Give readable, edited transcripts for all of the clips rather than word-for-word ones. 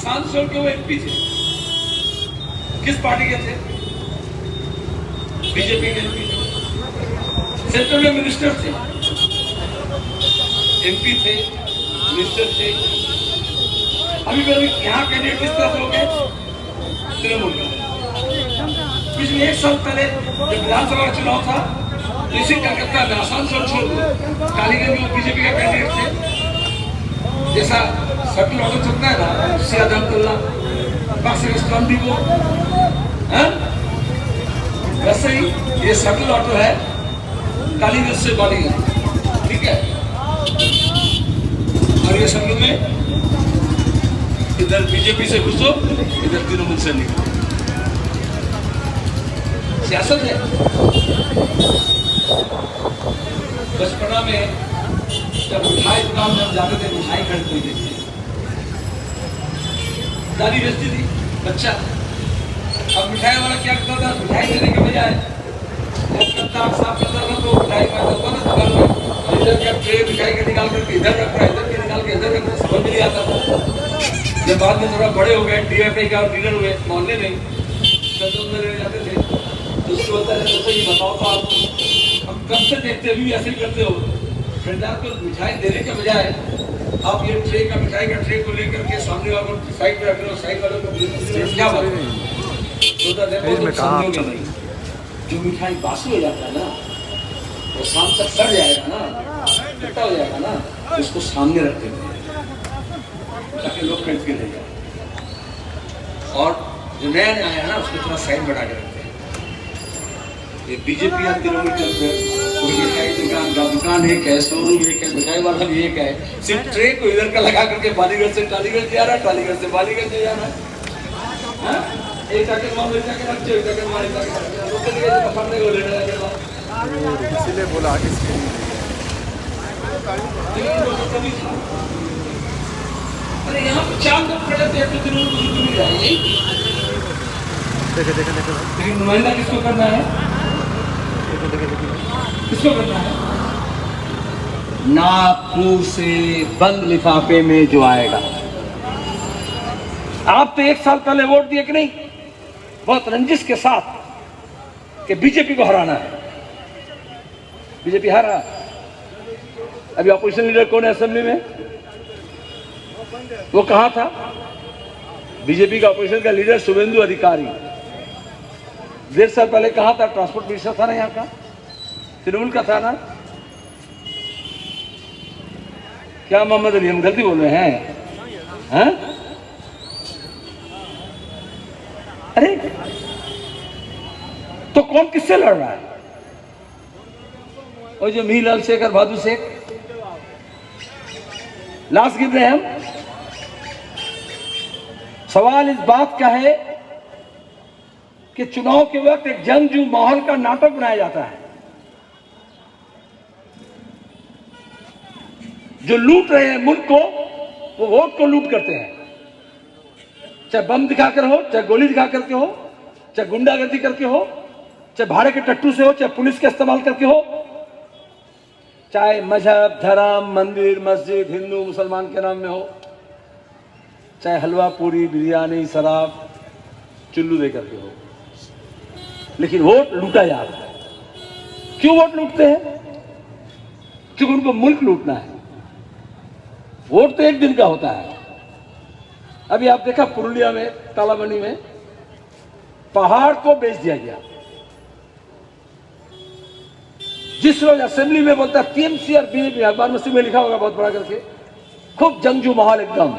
आसानसोल के वो एमपी थे। किस पार्टी के थे? बीजेपी के एमपी थे। सेंट्रल में मिनिस्टर थे, एमपी थे, मिनिस्टर थे। अभी यहाँ कैंडिडेट किस तरह हो गए? तृणमूल का। पिछले 1 साल पहले जब विधानसभा का चुनाव था तो इसी कलकत्ता में आसानसोल छोड़ दो, कालीगंज में बीजेपी का कैंडिडेट थे। जैसा शटल ऑटो चलता है ना, सियादम तुल्ला पाकिस्तान भी वो, वैसे ही ये शटल ऑटो है कालीगंज से बालीगंज, ठीक है। और ये सब में इधर बीजेपी से घुसो, इधर तृणमूल से निकलो। सियासत है। बचपना में जब मिठाई दुकान में जाते थे, मिठाई खरीदते थे, दादी बेचती थी बच्चा। अब मिठाई वाला क्या करता था? मिठाई देने के बजाय साफ करता था तो मिठाई का दुकान में इधर का ट्रे मिठाई का निकाल करके इधर रख रहा है, इधर के निकाल के इधर रख रहा, समझ नहीं आता था। जब बाद में थोड़ा बड़े हो गए, डीएफआई का लीडर हुए, मोहल्ले में लेने जाते थे तो उसको बोलता है तो सही बताओ तो आप हम कब से देखते भी ऐसे ही करते हो? खरीदार को मिठाई देने के बजाय आप ये ट्रे का मिठाई का ट्रे को लेकर के सामने वालों को साइड पे रख रहे हो, साइड वालों को क्या बात है? समझोगे नहीं। जो मिठाई बासी हो जाता है ना, वो शाम तक सड़ जाएगा ना, खट्टा हो जाएगा ना, उसको सामने रख देते हैं ताकि लोग खरीद के ले जाए। और जो नया नया है ना, उसको थोड़ा साइड बढ़ा के रखते हैं। ये बीजेपी या तृणमूल चलते हैं, कोई मिठाई दुकान एक है, शोरूम एक है, मिठाई वाला भी एक है, सिर्फ ट्रे को इधर का लगा करके बालीगंज से टालीगंज जा रहा है, टालीगंज से बालीगंज जा रहा है। एक जाके मां बेटा के रखते हो, जाके मां बेटा के लोग के लिए पकड़ने को लेने लगे। इसीलिए बोला इसके अरे यहाँ पे 4 लोग खड़े थे तो तृणमूल को मिल जाएगी। देखे लेकिन नुमाइंदा किसको करना है? किसको करना है? नागपुर से बंद लिफाफे में जो आएगा। आप तो 1 साल पहले वोट दिए कि नहीं, बहुत रंजिश के साथ कि बीजेपी को हराना है। बीजेपी हारा। अभी अपोजिशन लीडर कौन है असेंबली में? वो कहां था? बीजेपी का अपोजिशन का लीडर शुभेंदु अधिकारी 1.5 साल पहले कहां था? ट्रांसपोर्ट मिनिस्टर था ना, यहाँ का तृणमूल का था ना। क्या मोहम्मद अली, हम गलती बोल रहे हैं? अरे तो कौन किससे लड़ रहा है? और जो मीलाल शेख और बहादुर शेख लाश गिर रहे हैं। हम सवाल इस बात का है कि चुनाव के वक्त एक जंगजू माहौल का नाटक बनाया जाता है। जो लूट रहे हैं मुल्क को, वो वोट को लूट करते हैं। चाहे बम दिखाकर हो, चाहे गोली दिखा करके हो, चाहे गुंडागर्दी करके हो, चाहे भाड़े के टट्टू से हो, चाहे पुलिस का इस्तेमाल करके हो, चाहे मजहब, धर्म, मंदिर, मस्जिद, हिंदू मुसलमान के नाम में हो, चाहे हलवा पूरी, बिरयानी, शराब, चुल्लू दे करके हो, लेकिन वोट लूटा जा रहा है। क्यों वोट लूटते हैं? क्योंकि उनको मुल्क लूटना है। वोट तो एक दिन का होता है। अभी आप देखा पुरुलिया में, तालाबनी में पहाड़ को बेच दिया गया। जिस रोज असेंबली में बोलता है टीएमसी और बीजेपी, अखबार में लिखा होगा बहुत बड़ा करके, खूब जंगजू माहौल एकदम।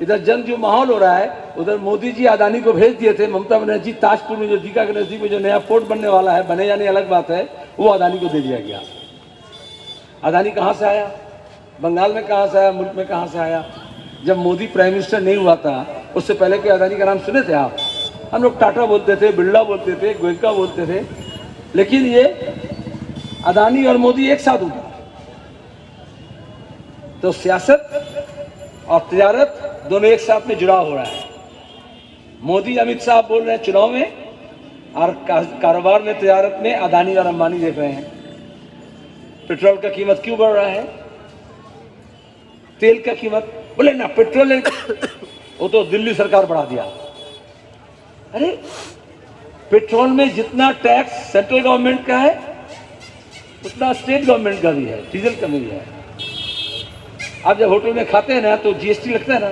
इधर जंगजू माहौल हो रहा है, उधर मोदी जी अदानी को भेज दिए थे। ममता बनर्जी ताजपुर में, जो जीका के नजदीक में जो नया पोर्ट बनने वाला है, बने जाने अलग बात है, वो अदानी को दे दिया गया। अदानी कहां से आया? बंगाल में कहां से आया? मुल्क में कहां से आया? जब मोदी प्राइम मिनिस्टर नहीं हुआ था, उससे पहले के अदानी का नाम सुने थे आप? हम लोग टाटा बोलते थे, बिरला बोलते थे, गोयनका बोलते थे, लेकिन ये अदानी और मोदी एक साथ उठा। तो सियासत और तिजारत दोनों एक साथ में जुड़ा हो रहा है। मोदी अमित शाह बोल रहे हैं चुनाव में, और कारोबार में, तिजारत में अदानी और अंबानी देख रहे हैं। पेट्रोल का कीमत क्यों बढ़ रहा है? तेल का कीमत, बोले ना पेट्रोल वो तो दिल्ली सरकार बढ़ा दिया। अरे पेट्रोल में जितना टैक्स सेंट्रल गवर्नमेंट का है उतना स्टेट गवर्नमेंट का भी है, डीजल का भी है। आप जब होटल में खाते हैं ना तो जीएसटी लगता है ना,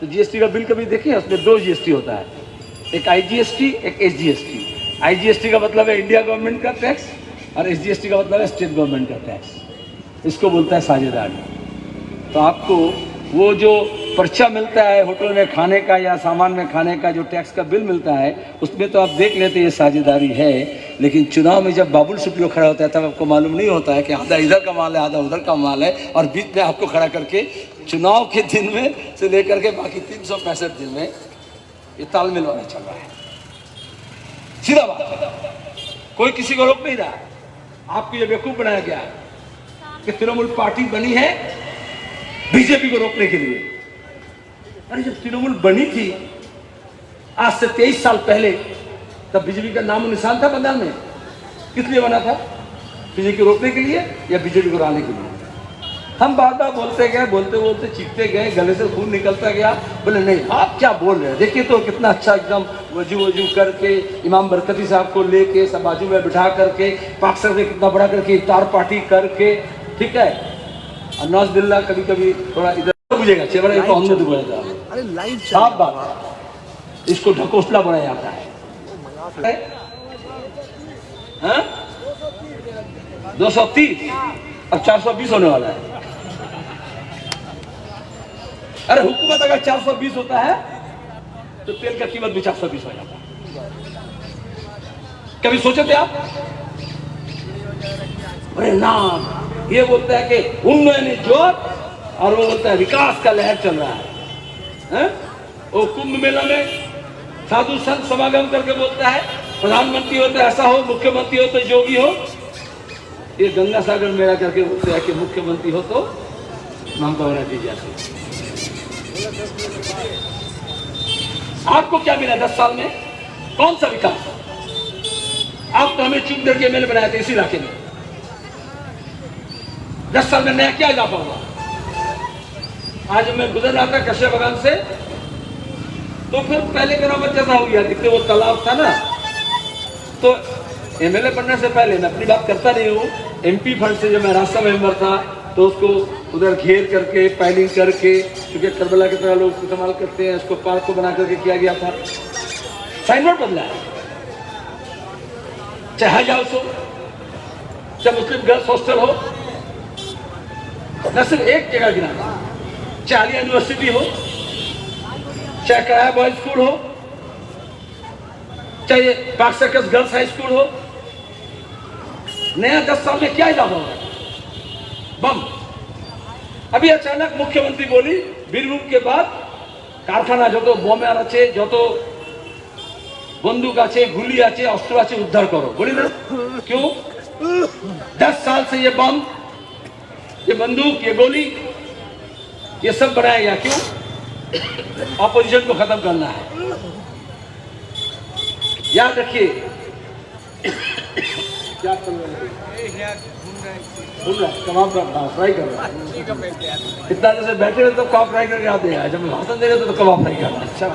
तो जीएसटी का बिल कभी देखिए, उसमें 2 जीएसटी होता है, एक आईजीएसटी एक एसजीएसटी। आईजीएसटी का मतलब है इंडिया गवर्नमेंट का टैक्स और एसजीएसटी का मतलब है स्टेट गवर्नमेंट का टैक्स। इसको बोलता है साझेदारी। तो आपको वो जो पर्चा मिलता है होटल में खाने का या सामान में खाने का, जो टैक्स का बिल मिलता है, उसमें तो आप देख लेते ये साझेदारी है। लेकिन चुनाव में जब बाबुल सुप्रियो खड़ा होता है तब आपको मालूम नहीं होता है कि आधा इधर का माल है आधा उधर का माल है, और बीच में आपको खड़ा करके चुनाव के दिन में से लेकर के बाकी 365 दिन में ये तालमेल वाला चल रहा है। सीधा बात, कोई किसी को रोक नहीं रहा। आपको ये बेवकूफ बनाया गया है कि तृणमूल पार्टी बनी है बीजेपी को रोकने के लिए। अरे जब तृणमूल बनी थी आज से 23 साल पहले, तब बीजेपी का नाम निशान था बंगाल में। किस लिए बना था? बीजेपी को रोकने के लिए या बीजेपी को हराने के लिए? हम बार बार बोलते गए, बोलते बोलते चीखते गए, गले से खून निकलता गया। बोले नहीं आप क्या बोल रहे हैं, देखिए तो कितना अच्छा एकदम वजू वजू करके इमाम बरकती साहब को लेके सब बाजू में बिठा करके पाक सर में कितना बड़ा करके इफ्तार पार्टी करके, ठीक है। और नौजबिल्ला कभी कभी थोड़ा इधर बुझेगा चेहरा तो हमने दुबड़ा था। अरे लाइव साफ बात, इसको ढकोसला बनाया जाता है। हाँ? 230 अब 420 होने वाला है। अरे हुकूमत अगर 420 होता है तो तेल का कीमत भी 420 हो जाता है। कभी सोचे थे आप? अरे ना, ये बोलता है कि उन्नयन जोत और वो बोलता है विकास का लहर चल रहा है। वो कुंभ मेला में साधु संत समागम करके बोलता है प्रधानमंत्री हो तो ऐसा हो, मुख्यमंत्री हो तो योगी हो। ये गंगा सागर मेला करके बोलते हैं कि मुख्यमंत्री हो तो ममता बनर्जी जैसे। आपको क्या मिला 10 साल में? कौन सा विकास? आप तो हमें चुन करके एमएलए बनाए थे इसी इलाके में। 10 साल में नया क्या इजाफा हुआ? आज मैं गुजर रहा था कश्यप बगान से, तो फिर पहले मेरा बच्चा था हो गया, दिखते वो तालाब था ना, तो एमएलए बनने से पहले मैं अपनी बात करता नहीं हूँ, एमपी फंड से जब मैं रास्ता मेंबर था तो उसको उधर घेर करके पाइलिंग करके, क्योंकि करबला की तरह लोग इस्तेमाल करते हैं, उसको पार्क को बना करके किया गया था। साइन बोर्ड बदला है, चाहे हज हाउस हो, चाहे मुस्लिम गर्ल्स हॉस्टल हो, न सिर्फ एक जगह गिना, चाहे आलिया यूनिवर्सिटी हो, चाहे कराया बॉयज स्कूल हो, चाहे पाक सर्कस गर्ल्स हाई स्कूल हो। नया 10 साल में क्या इजाफा होगा? बम। अभी अचानक मुख्यमंत्री बोली বীরভূম के बाद कारखाना যত বোম আছে, যত बंदूक আছে, गुली আছে, अस्त्र আছে उद्धार करो। बोली ना क्यों? 10 साल से ये बम, ये बंदूक, ये गोली, ये सब बनाया गया क्यों? ऑपोजिशन को खत्म करना है। याद रखिए क्या कर रहे हैं? कबाब का फ्राई कर रहा है। इतना जैसे बैठे रहे तो कबाब फ्राई करके आते हैं, जब भाषण दे रहे तो कबाब फ्राई कर रहा है। अच्छा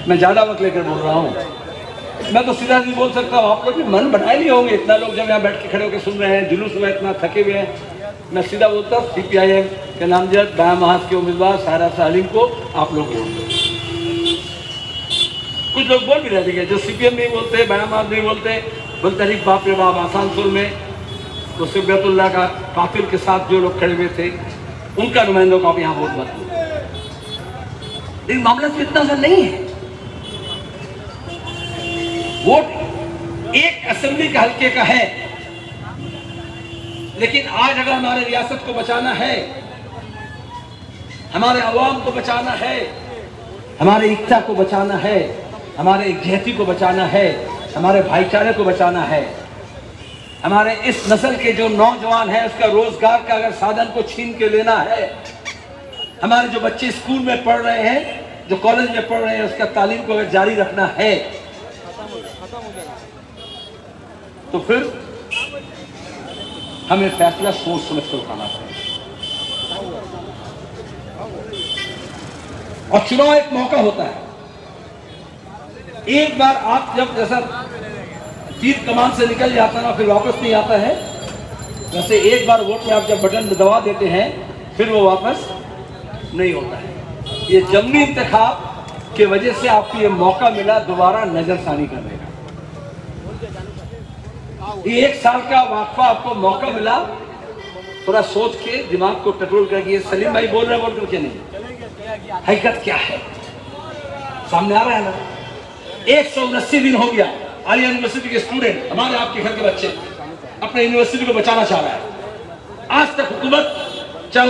मैं ज्यादा वक्त लेकर बोल रहा हूँ, मैं तो सीधा नहीं बोल सकता हूँ। आप लोग भी मन बनाए नहीं होंगे, इतना लोग जब यहाँ बैठ के खड़े होकर सुन रहे हैं, जुलूस में इतना थके हुए हैं। मैं सीधा बोलता हूँ सीपीआईएम के नामजद बायां महाज के उम्मीदवार सायरा सालिम को आप लोग वोट दो। कुछ लोग बोल भी रहे थे जो सीपीएम नहीं बोलते, बायां महाज नहीं बोलते, बोलते नहीं बाप रे बाप। आसानसोल में तो सिब्बतुल्लाह का कातिल के साथ जो लोग खड़े हुए थे उनका नुमाइंदों को आप यहाँ वोट मत दो। लेकिन मामला तो इतना सा नहीं है। वोट एक असेंबली के हल्के का है, लेकिन आज अगर हमारे रियासत को बचाना है, हमारे अवाम को बचाना है, हमारे एकता को बचाना है, हमारे एकजहती को बचाना है, हमारे भाईचारे को बचाना है, हमारे इस नस्ल के जो नौजवान है उसका रोजगार का अगर साधन को छीन के लेना है, हमारे जो बच्चे स्कूल में पढ़ रहे हैं, जो कॉलेज में पढ़ रहे हैं, उसका तालीम को अगर जारी रखना है, तो फिर हमें फैसला सोच समझ कर उठाना पड़ेगा। और चुनाव एक मौका होता है। एक बार आप जब जैसा तीर कमान से निकल जाता है ना, फिर वापस नहीं आता है, वैसे एक बार वोट में आप जब बटन दबा देते हैं फिर वो वापस नहीं होता है। ये जमनी इंतखाब की वजह से आपको ये मौका मिला दोबारा नजरसानी करने का। ये 1 साल का वाकफा आपको मौका मिला थोड़ा सोच के दिमाग को कंट्रोल करके। सलीम भाई बोल रहे हैं, बोल करके नहीं, हकीकत क्या है सामने आ रहा है ना। 179 दिन हो गया, आलिया यूनिवर्सिटी के स्टूडेंट, हमारे आपके घर के बच्चे अपने यूनिवर्सिटी को बचाना चाह रहा है। आज तक हुकूमत, चाहे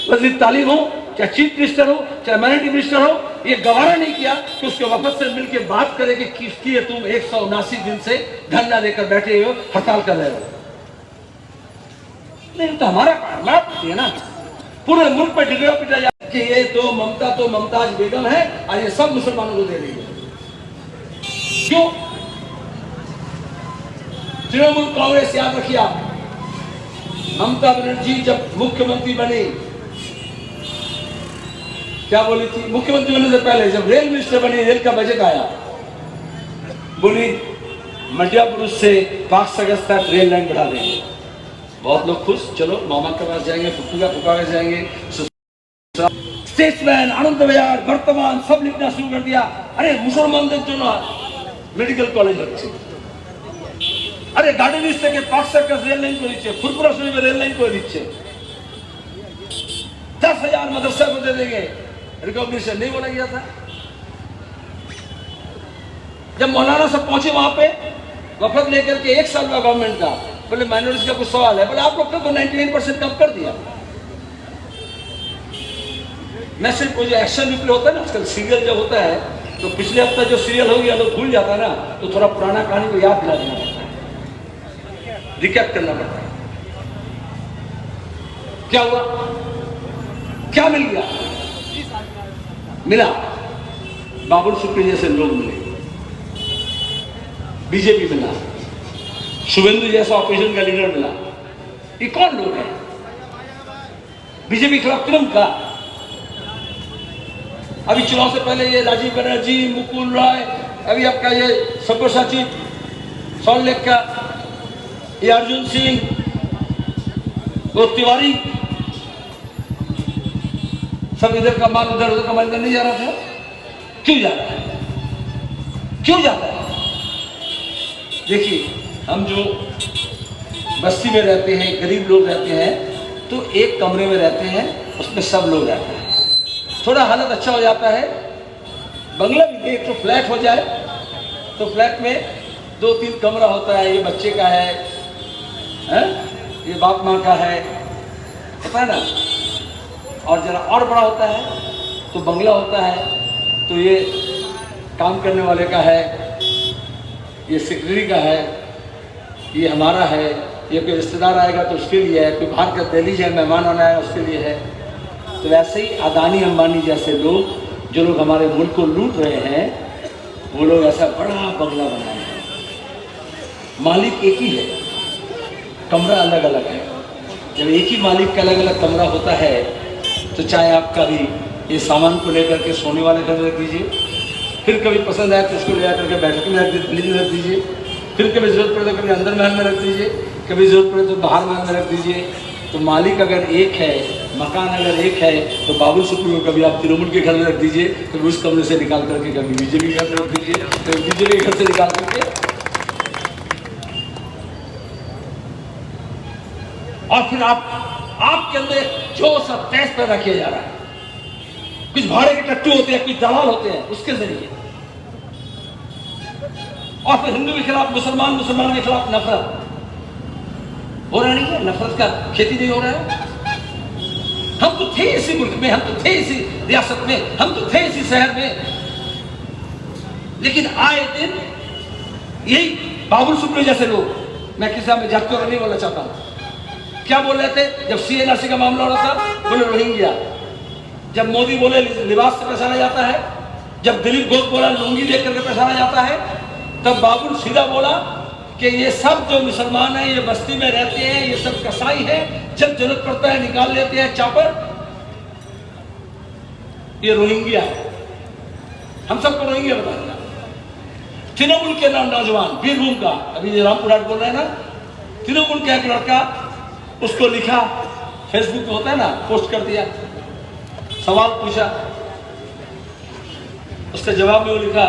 वज़ीर तालीम हो, चाहे चीफ मिनिस्टर हो, चाहे माइनॉरिटी मिनिस्टर हो, ये गवारा नहीं किया कि उसके वफद से मिलकर बात करे कि किसकी तुम 179 दिन से धरना देकर बैठे हो, हड़ताल कर रहे हो। नहीं तो हमारा है ना, पूरे मुल्क पर डिगरा पिटा जाए कि ये तो मुमताज बेगम है और ये सब मुसलमानों को दे रही है। क्यों? तृणमूल कांग्रेस, याद रखिए आप, ममता बनर्जी जब मुख्यमंत्री बनी क्या बोली थी? मुख्यमंत्री बनने से पहले जब रेल मिनिस्टर बनी, रेल का बजट आया, बोली मध्यापुरुष से पाकसगज तक रेल लाइन बढ़ा देंगे। बहुत लोग खुश, चलो मामा के पास जाएंगे, फुप्पू का फुफा के जाएंगे। स्टेट्समैन, आनंद विहार, वर्तमान सब लिखना शुरू कर दिया। अरे मुसलमान जो ना मेडिकल कॉलेज रखे, अरे गाड़ी नीचे के पाकसगज रेल लाइन को नीचे, फुरपुरा में रेल लाइन को नीचे 10,000 मदरसा को दे देंगे। रिकॉग्निशन नहीं बोला गया था। जब मौलाना सब पहुंचे वहां पे वफद लेकर के 1 साल का गवर्नमेंट का, बोले माइनॉरिटीज का कुछ सवाल है, बोले आप लोग तो 99% कम कर दिया। मैं सिर्फ जो एक्शन रिप्ले होता है ना, आजकल सीरियल जब होता है तो पिछले हफ्ता जो सीरियल हो गया लोग भूल जाता है ना, तो थोड़ा पुराना कहानी को याद दिला देना पड़ता है, रिकैप करना पड़ता है। क्या हुआ, क्या मिल गया? मिला बाबुल सुप्रियो जैसे लोग मिले, बीजेपी मिला, शुभेंदु जैसा ऑपोजिशन का लीडर मिला। ये कौन लोग हैं? बीजेपी के खिलाफ तुरंत का। अभी चुनाव से पहले ये राजीव बनर्जी, मुकुल रॉय, अभी आपका ये सब्यसाची सॉल्ट लेक का ये अर्जुन सिंह, वो तिवारी, सब इधर का माल उधर, उधर का माल इधर नहीं जा रहा था। क्यों जा रहा है? क्यों जाता है? देखिए, हम जो बस्ती में रहते हैं, गरीब लोग रहते हैं, तो एक कमरे में रहते हैं, उसमें सब लोग रहते हैं, थोड़ा हालत अच्छा हो जाता है। बंगला भी एक तो फ्लैट हो जाए तो फ्लैट में 2-3 कमरा होता है, ये बच्चे का है, ये बाप माँ का है, पता है ना। और जरा और बड़ा होता है तो बंगला होता है, तो ये काम करने वाले का है, ये सेक्रेटरी का है, ये हमारा है, ये कोई रिश्तेदार आएगा तो उसके लिए है, कोई बाहर का दिल्ली है मेहमान आना है उसके लिए है। तो वैसे ही अदानी अंबानी जैसे लोग, जो लोग हमारे मुल्क को लूट रहे हैं, वो लोग ऐसा बड़ा बंगला बनाए हैं। मालिक एक ही है, कमरा अलग अलग है। जब एक ही मालिक का अलग अलग कमरा होता है तो चाहे आपका भी ये सामान को लेकर के सोने वाले घर में रख दीजिए, फिर कभी पसंद आए तो उसको ले जाकर के बैठक में रख दीजिए, फिर कभी जरूरत पड़े तो कभी अंदर महल में रख दीजिए, कभी जरूरत पड़े तो बाहर महल में रख दीजिए। तो मालिक अगर एक है, मकान अगर एक है, तो बाबुल सुप्रियो को कभी आप तृणमूल के घर में रख दीजिए, कभी उस कमरे से निकाल करके कभी बीजेपी के घर में रख दीजिए, कभी बीजेपी के घर से निकाल करके, और फिर आपके अंदर एक जोश और तेज पैदा किया जा रहा है। कुछ भाड़े के टट्टू होते हैं, कुछ दलाल होते हैं, उसके जरिए। और फिर हिंदू के खिलाफ मुसलमान, मुसलमान के खिलाफ नफरत हो रहा नहीं है, नफरत का खेती नहीं हो रहा है। हम तो थे इसी मुल्क में, हम तो थे इसी रियासत में, हम तो थे इसी शहर में, लेकिन आए दिन यही बाबुल सुप्रियो जैसे लोग, मैं किसी में जातियों का नहीं बोलना चाहता हूं, क्या बोल रहे थे जब CNRC का मामला हो रहा था? बोले रोहिंग्या। जब मोदी बोले लिबास से पहचाना जाता है, जब दिलीप घोष बोला लुंगी देख करके पहचाना जाता है, तब बाबुल सीधा बोला कि ये सब जो मुसलमान हैं, ये बस्ती में रहते हैं, ये सब कसाई हैं, जब जरूरत पड़ता है निकाल लेते हैं चापर। ये रोहिंग्या है, हम सबको रोहिंग्या बता दिया। तृणमूल के नौजवान बीरभूम का, अभी रामपुर हाट बोल रहे हैं ना, तृणमूल का एक लड़का, उसको लिखा, फेसबुक पे होता है ना, पोस्ट कर दिया, सवाल पूछा, उसके जवाब में वो लिखा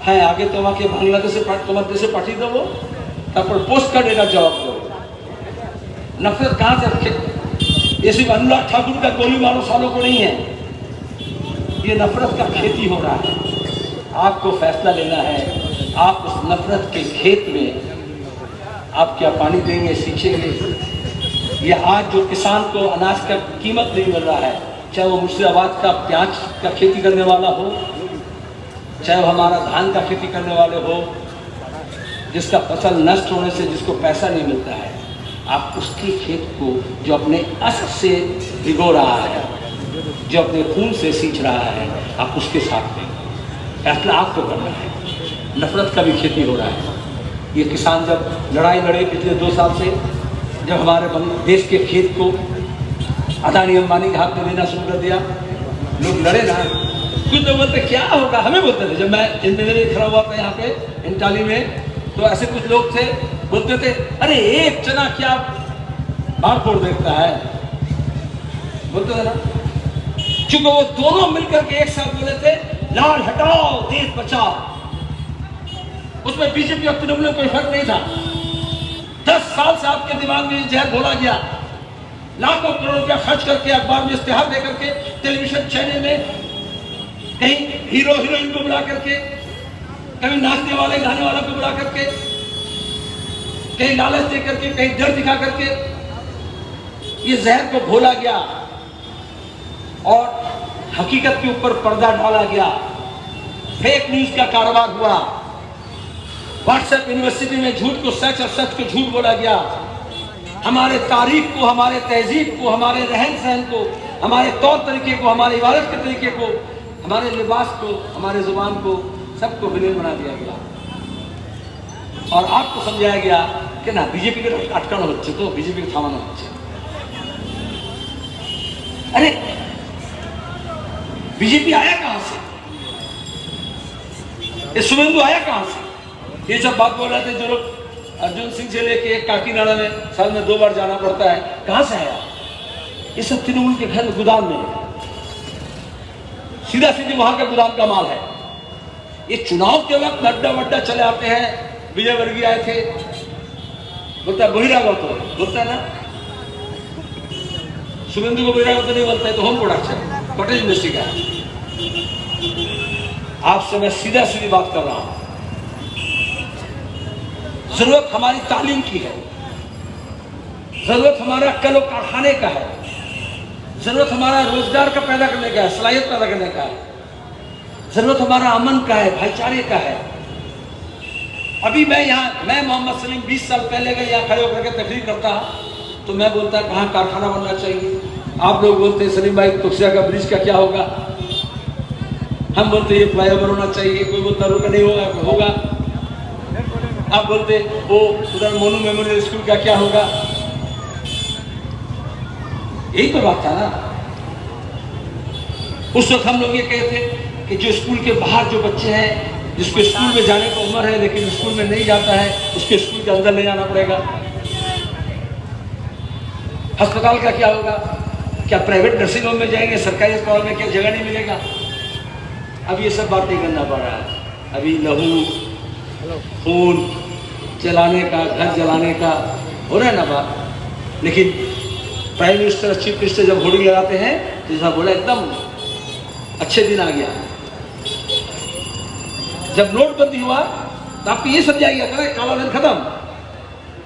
है आगे তোমাকে বাংলাদেশে তোমার দেশে পাঠিয়ে দেবো, তারপর পোস্ট কার্ডে का जवाब दो। नफरत कहाँ से रखे? ये सिर्फ अनुराग ठाकुर का गोली मारो सालों को नहीं है, ये नफरत का खेती हो रहा है। आपको फैसला लेना है, आप उस नफरत के खेत में आप क्या पानी देंगे, सींचेंगे। ये आज जो किसान को अनाज का कीमत नहीं मिल रहा है, चाहे वो मुर्शिदाबाद का प्याज का खेती करने वाला हो, चाहे वो हमारा धान का खेती करने वाले हो, जिसका फसल नष्ट होने से जिसको पैसा नहीं मिलता है, आप उसके खेत को जो अपने अश्क से भिगो रहा है, जो अपने खून से सींच रहा है, आप उसके साथ में फैसला आपको करना है। नफरत का भी खेती हो रहा है। ये किसान जब लड़ाई लड़े पिछले 2 साल से, जब हमारे देश के खेत को अदानी अंबानी के हाथ में देना शुरू कर दिया, लोग लड़े ना, कुछ लोग बोलते क्या होगा, हमें बोलते थे। जब मैं इंजीनियरिंग खड़ा हुआ था यहाँ पे इंटाली में, तो ऐसे कुछ लोग थे, बोलते थे अरे एक चना क्या बाढ़ फोड़ देखता है, बोलते थे ना। चूंकि वो दोनों मिलकर के एक साथ बोले थे लाल हटाओ देश बचाओ, उसमें बीजेपी और तृणमूल में कोई फर्क नहीं था। 10 साल से आपके दिमाग में जहर घोला गया, लाखों करोड़ रुपया खर्च करके, अखबार में इश्तेहार दे करके, टेलीविजन चैनल में कहीं हीरो हीरोइन को बुला करके, कभी नाचने वाले गाने वालों को बुला करके, कहीं लालच दे करके, कहीं डर दिखा करके ये जहर को घोला गया और हकीकत के ऊपर पर्दा डाला गया। फेक न्यूज का कारोबार हुआ, व्हाट्सएप यूनिवर्सिटी में झूठ को सच और सच को झूठ बोला गया। हमारे तारीख को, हमारे तहजीब को, हमारे रहन सहन को, हमारे तौर तरीके को, हमारे इबादत के तरीके को, हमारे लिबास को, हमारे जुबान को, सबको विलीन बना दिया गया। और आपको समझाया गया कि ना बीजेपी के अटकानो হচ্ছে, तो बीजेपी को थामानो হচ্ছে। अरे बीजेपी आया कहां से, ये शुभेंदु आया कहां से? ये सब बात बोल रहे थे जो लोग अर्जुन सिंह से लेके काकीनाडा में साल में 2 बार जाना पड़ता है, कहां से आया? ये सब तृणमूल के घर गोदाम में है, सीधा सीधी वहां का गोदाम का माल है। ये चुनाव के वक्त अड्डा वड्डा चले आते हैं। विजय वर्गीय आए थे, बोलता है बहिरागत, बोलता है ना, शुभेंदु को बहिरागत नहीं बोलता है, तो होम प्रोडक्शन कॉटेज इंडस्ट्री का है। आपसे मैं सीधा सीधी बात कर रहा हूं, जरूरत हमारी तालीम की है, जरूरत हमारा कल कारखाने का है, जरूरत हमारा रोजगार का पैदा करने का है, सलाहियत पैदा करने का है, जरूरत हमारा अमन का है, भाईचारे का है। अभी मैं मोहम्मद सलीम 20 साल पहले का यहाँ खड़े होकर के तकरीर करता, तो मैं बोलता कहाँ कारखाना बनना चाहिए, आप लोग बोलते हैं सलीम भाई तुलसिया का ब्रिज का क्या होगा, हम बोलते ये फ्लाईओवर होना चाहिए, कोई बोलता रोका नहीं होगा, आप बोलते वो उधर मोनू मेमोरियल स्कूल का क्या होगा। यही तो बात था ना। उस वक्त हम लोग ये कहते कि जो स्कूल के बाहर जो बच्चे हैं, जिसको स्कूल में जाने की उम्र है लेकिन स्कूल में नहीं जाता है, उसके स्कूल के अंदर ले जाना पड़ेगा। अस्पताल का क्या होगा, क्या प्राइवेट नर्सिंग होम में जाएंगे, सरकारी अस्पताल में क्या जगह नहीं मिलेगा। अब ये सब बात नहीं करना पड़ रहा है। अभी लहू खून जलाने का, घर जलाने का हो रहा है ना बात। लेकिन प्राइम मिनिस्टर, चीफ मिनिस्टर जब होर्डिंग लगाते हैं तो जैसा बोला एकदम अच्छे दिन आ गया। जब नोटबंदी हुआ तो आपको ये समझाया गया था काला धन खत्म,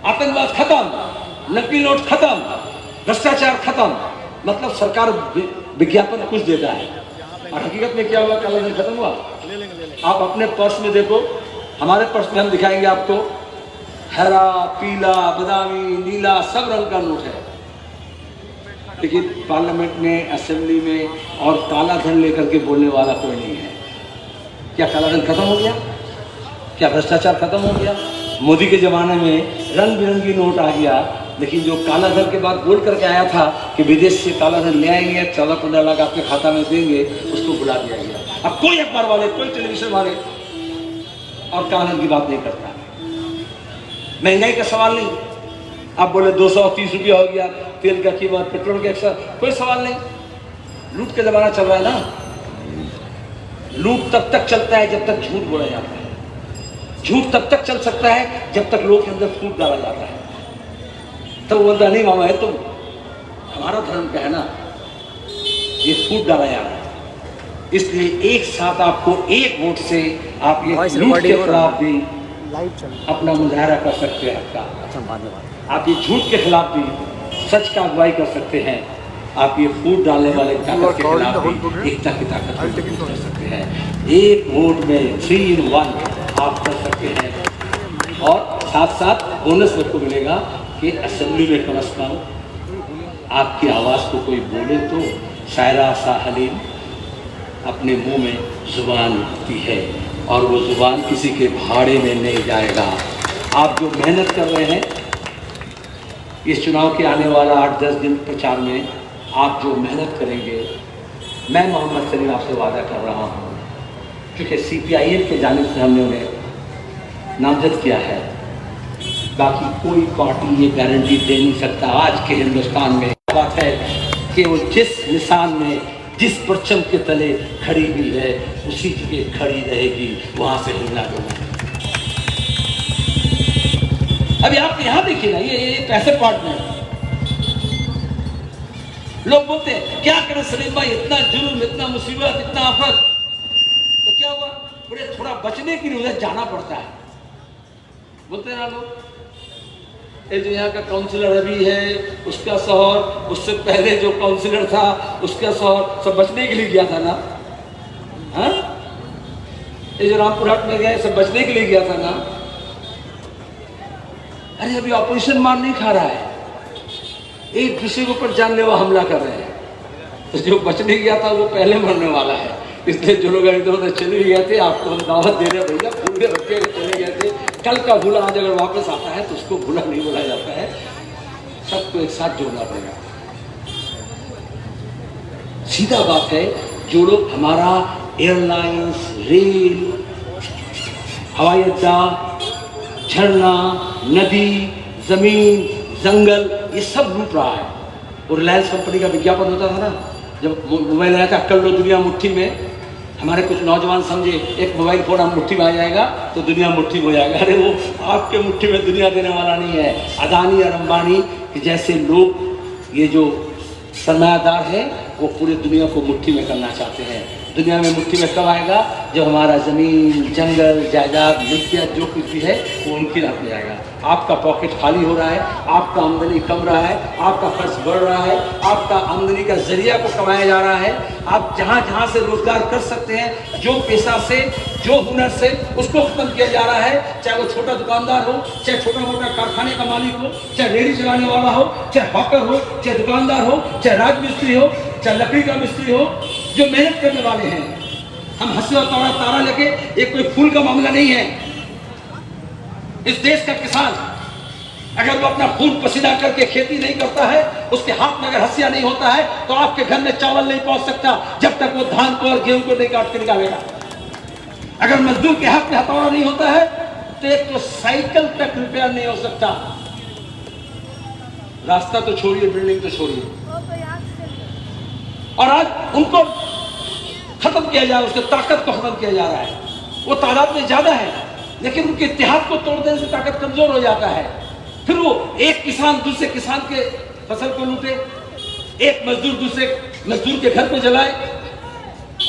आतंकवाद खत्म, नकली नोट खत्म, भ्रष्टाचार खत्म। मतलब सरकार विज्ञापन कुछ देता है और हकीकत में क्या हुआ, काला धन खत्म हुआ। आप अपने पर्स में देखो, हमारे पर्स में हम दिखाएंगे आपको, हरा, पीला, बादामी, नीला सब रंग का नोट है। लेकिन पार्लियामेंट में, असेंबली में और काला धन लेकर के बोलने वाला कोई नहीं है। क्या काला धन खत्म हो गया? क्या भ्रष्टाचार खत्म हो गया? मोदी के ज़माने में रंग बिरंगी नोट आ गया, लेकिन जो काला धन के बाद बोल करके आया था कि विदेश से काला धन ले आएंगे, 14-15 लाख आपके खाता में देंगे, उसको बुला दिया गया। अब कोई अखबार वाले, कोई टेलीविजन वाले और काला धन की बात नहीं करता। महंगाई का सवाल नहीं, आप बोले 230 रुपया हो गया तेल का कीमत, पेट्रोल का एक्स्ट्रा, कोई सवाल नहीं। लूट का जमाना चल रहा है ना। लूट तब तक चलता है जब तक झूठ बोला जाता है। झूठ तब तक चल सकता है जब तक लोग के अंदर फूट डाला जाता है। तो वो बोलता नहीं मामा है, तुम हमारा धर्म का है ना, ये फूट डाला जा रहा है। इसलिए एक साथ आपको एक वोट से आप ये लूट के खिलाफ भी अपना मुजाहरा कर सकते हैं। आप ये झूठ के खिलाफ भी सच का अगुवाई कर सकते हैं। आप ये फूट डालने वाले ताकत के खिलाफ भी एकता की ताकत कर सकते हैं। एक वोट में 3 in 1 आप कर सकते हैं। और साथ साथ बोनस आपको मिलेगा कि असेंबली में कम से कम आपकी आवाज़ को कोई बोले तो शायरा सा हलीम अपने मुंह में जुबान होती है और वो जुबान किसी के भाड़े में नहीं जाएगा। आप जो मेहनत कर रहे हैं इस चुनाव के आने वाला 8-10 दिन प्रचार में, आप जो मेहनत करेंगे, मैं मोहम्मद सलीम आपसे वादा कर रहा हूँ, क्योंकि CPIM के जानिब से हमने उन्हें नामजद किया है, बाकी कोई पार्टी ये गारंटी दे नहीं सकता। आज के हिंदुस्तान में बात है कि वो जिस निशान में, जिस परचम के तले खड़ी हुई है उसी जगह खड़ी रहेगी, वहाँ से हिलना दूंगा। अभी आप यहाँ देखिए ना, ये पैसे पार्ट में लोग बोलते हैं क्या करें सलीम भाई, इतना जुल्म, इतना मुसीबत, इतना आफत, तो क्या हुआ, बोले थोड़ा बचने के लिए उधर जाना पड़ता है। बोलते हैं ना लोग, ये जो यहाँ का काउंसिलर अभी है उसका शौहर, उससे पहले जो काउंसिलर था उसका शौहर, सब बचने के लिए गया था ना। हाँ, ये जो रामपुर हाट में गए सब बचने के लिए गया था ना। अरे अभी ऑपरेशन मार नहीं खा रहा है, एक दूसरे के ऊपर जानलेवा हमला कर रहे हैं। तो जो बचने गया था वो पहले मरने वाला है। इसलिए जो लोग इधर उधर चले गए थे, आपको हम दावत दे रहे हैं भैया, फूल के रख के चले गए थे, कल का भूला आज अगर वापस आता है तो उसको भूला नहीं बोला जाता है। सबको एक साथ जोड़ना पड़ेगा। सीधा बात है, जो लोग हमारा एयरलाइंस, रेल, हवाई अड्डा, झरना, नदी, जमीन, जंगल, ये सब लूट रहा है। और रिलायंस कंपनी का विज्ञापन होता था ना, जब मोबाइल आया था, कर लो दुनिया मुट्ठी में, हमारे कुछ नौजवान समझे एक मोबाइल फोन हम मुट्ठी में आ जाएगा तो दुनिया मुट्ठी में हो जाएगा। अरे वो आपके मुट्ठी में दुनिया देने वाला नहीं है। अदानी और अंबानी के जैसे लोग, ये जो सरमायादार है, वो पूरी दुनिया को मुट्ठी में करना चाहते हैं। दुनिया में मुट्ठी में कब आएगा, जब हमारा ज़मीन, जंगल, जायदाद, मिल्कियत जो कुछ भी है वो उनकी हाथ में आएगा। आपका पॉकेट खाली हो रहा है, आपका आमदनी कम रहा है, आपका खर्च बढ़ रहा है, आपका आमदनी का जरिया को कमाया जा रहा है। आप जहाँ जहाँ से रोजगार कर सकते हैं, जो पेशा से, जो हुनर से, उसको खत्म किया जा रहा है। चाहे वो छोटा दुकानदार हो, चाहे छोटा मोटा कारखाने का मालिक हो, चाहे रेहड़ी चलाने वाला हो, चाहे हॉकर हो, चाहे दुकानदार हो, चाहे राजमिस्त्री हो, चाहे लकड़ी का मिस्त्री हो, जो मेहनत करने वाले हैं। हम हंसी और तारा लेके, एक कोई फूल का मामला नहीं है। इस देश का किसान अगर वो अपना खून पसीना करके खेती नहीं करता है, उसके हाथ में अगर हंसिया नहीं होता है, तो आपके घर में चावल नहीं पहुंच सकता जब तक वो धान को और गेहूं को नहीं काट के निकालेगा। अगर मजदूर के हाथ में हथौड़ा नहीं होता है तो एक तो साइकिल तक रिपेयर नहीं हो सकता। रास्ता तो छोड़िए, बिल्डिंग तो छोड़िए। और आज उनको खत्म किया जा रहा है, उसकी ताकत को खत्म किया जा रहा है। वो तादाद में ज्यादा है, लेकिन उनके इत्तेहाद को तोड़ देने से ताकत कमजोर हो जाता है। फिर वो एक किसान दूसरे किसान के फसल को लूटे, एक मजदूर दूसरे मजदूर के घर को जलाए,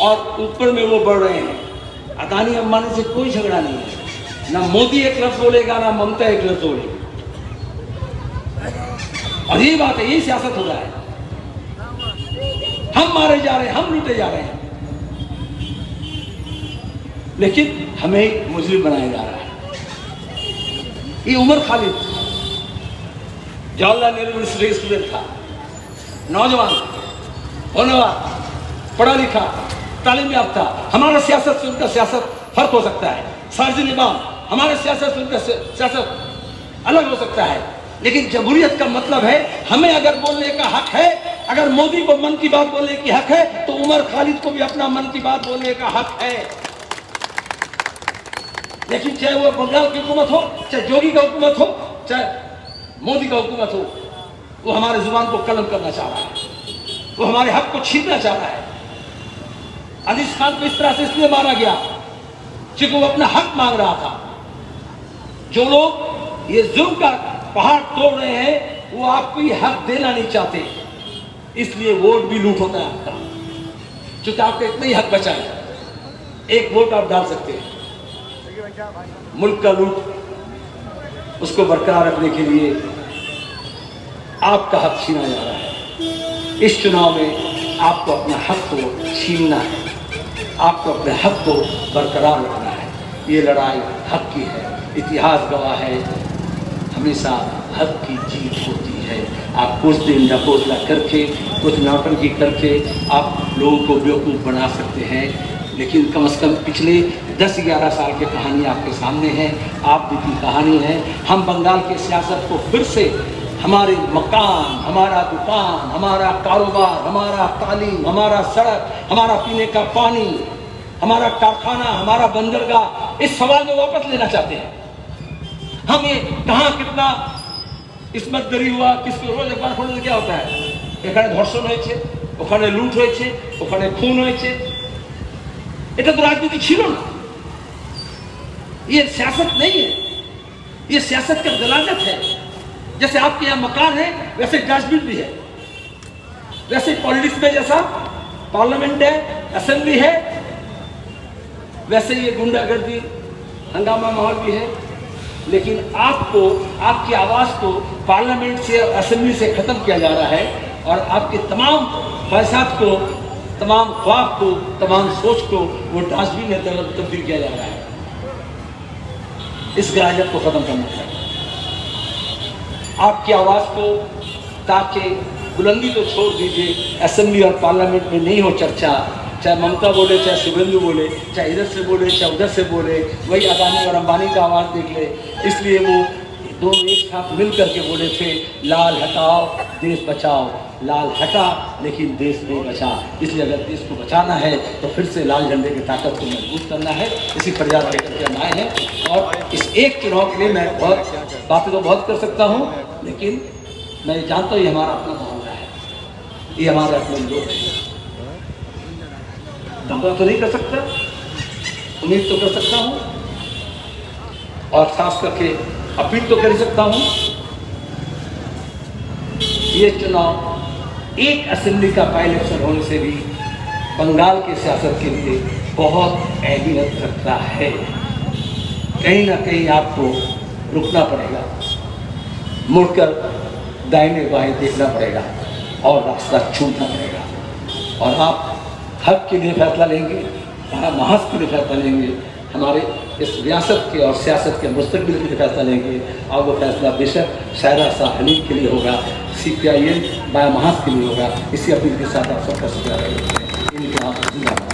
और ऊपर में वो बढ़ रहे हैं। अदानी अंबानी से कोई झगड़ा नहीं है, ना मोदी एक लफ्ज बोलेगा, ना ममता एक लफ्ज बोलेगी। और यही बात है, यही सियासत हो रहा है। हम मारे जा रहे हैं, हम लूटे जा रहे हैं, लेकिन हमें मुजरिम बनाया जा रहा है। ये उमर खालिद जवाहरलाल नेहरू यूनिवर्सिटी स्टूडेंट था, नौजवान, होनहार, पढ़ा लिखा, तालीम याफ्ता। हमारा सियासत से उनका सियासत फर्क हो सकता है। साजिद इमाम हमारे सियासत अलग हो सकता है, लेकिन जमहूरियत का मतलब है हमें अगर बोलने का हक है, अगर मोदी को मन की बात बोलने की हक है तो उमर खालिद को भी अपना मन की बात बोलने का हक है। लेकिन चाहे वो बंगाल की हुकूमत हो, चाहे योगी का हुकूमत हो, चाहे मोदी का हुकूमत हो, वो हमारे जुबान को कलम करना चाह रहा है, वो हमारे हक को छीनना चाह रहा है। अजीज खान को इस तरह से इसलिए मारा गया क्योंकि वो अपना हक मांग रहा था। जो लोग ये जुल्म का पहाड़ तोड़ रहे हैं वो आपको ये हक देना नहीं चाहते, इसलिए वोट भी लूट होता है आपका, क्योंकि आपका इतना ही हक बचा है, एक वोट आप डाल सकते हैं। मुल्क का लूट उसको बरकरार रखने के लिए आपका हक छीना जा रहा है। इस चुनाव में आपको अपना हक को छीनना है, आपको अपने हक को बरकरार रखना है। ये लड़ाई हक की है, इतिहास गवाह है, हमेशा हक की जीत होती है। आप कुछ दिन नपोसला करके, कुछ नौटंकी करके आप लोगों को बेवकूफ़ बना सकते हैं, लेकिन कम से कम पिछले 10-11 साल की कहानी आपके सामने है, आप बीती कहानी है। हम बंगाल की सियासत को फिर से हमारे मकान, हमारा दुकान, हमारा कारोबार, हमारा तालीम, हमारा सड़क, हमारा पीने का पानी, हमारा कारखाना, हमारा बंदरगाह, इस सवाल में वापस लेना चाहते हैं। हम ये कहाँ कितना इस्मत दरी हुआ, किसको रोज अखबार खोलने क्या होता है, এখানে ধর্ষণ হয়েছে, ওখানে লুট হয়েছে, ওখানে খুন হয়েছে, এটা তো राजनीति छिलो ना, ये सियासत नहीं है, ये सियासत का दलालत है। जैसे आपके यहाँ मकान है वैसे डस्टबिन भी है, वैसे पॉलिटिक्स में जैसा पार्लियामेंट है, असेंबली है, वैसे ये गुंडागर्दी हंगामा माहौल भी है। लेकिन आपको, आपकी आवाज़ को पार्लियामेंट से, असेंबली से ख़त्म किया जा रहा है और आपके तमाम ख्वाहिशात को, तमाम ख्वाब को, तमाम सोच को वो डस्टबिन में तब्दील किया जा रहा है। इस गराजत को ख़त्म करना चाहिए। आपकी आवाज़ को ताकि बुलंदी तो छोड़ दीजिए, असेंबली और पार्लियामेंट में नहीं हो चर्चा, चाहे ममता बोले, चाहे शुभेंदु बोले, चाहे इधर से बोले, चाहे उधर से बोले, वही अदानी और अंबानी का आवाज़ देख ले। इसलिए वो दोनों एक साथ मिल करके बोले थे, लाल हटाओ देश बचाओ, लाल हटा लेकिन देश नहीं बचा। इसलिए अगर देश को बचाना है तो फिर से लाल झंडे की ताकत को मजबूत करना है। इसी प्रयास लेकर के हम आए हैं और इस एक चुनाव के लिए मैं बहुत बातें तो बहुत कर सकता हूँ, लेकिन मैं जानता हूँ ये हमारा अपना मामला है, ये हमारा अपने लोग है। दावा तो नहीं कर सकता, उम्मीद तो कर सकता हूँ और खास करके अपील तो कर सकता हूँ। ये चुनाव एक असेंबली का बाई इलेक्शन होने से भी बंगाल की सियासत के लिए बहुत अहमियत रखता है। कहीं ना कहीं आपको रुकना पड़ेगा, मुड़कर दाहिने बाएं देखना पड़ेगा और रास्ता चुनना पड़ेगा। और आप हक के लिए फैसला लेंगे, महज के लिए फैसला लेंगे, हमारे इस रियासत के और सियासत के मुस्तकबिल के लिए फैसला लेंगे। और वो फैसला बेशक शायरा शाह हनीफ के लिए होगा, CPIM बाय महज के लिए होगा। इसी अपील के साथ आप सबका शुक्रिया करेंगे।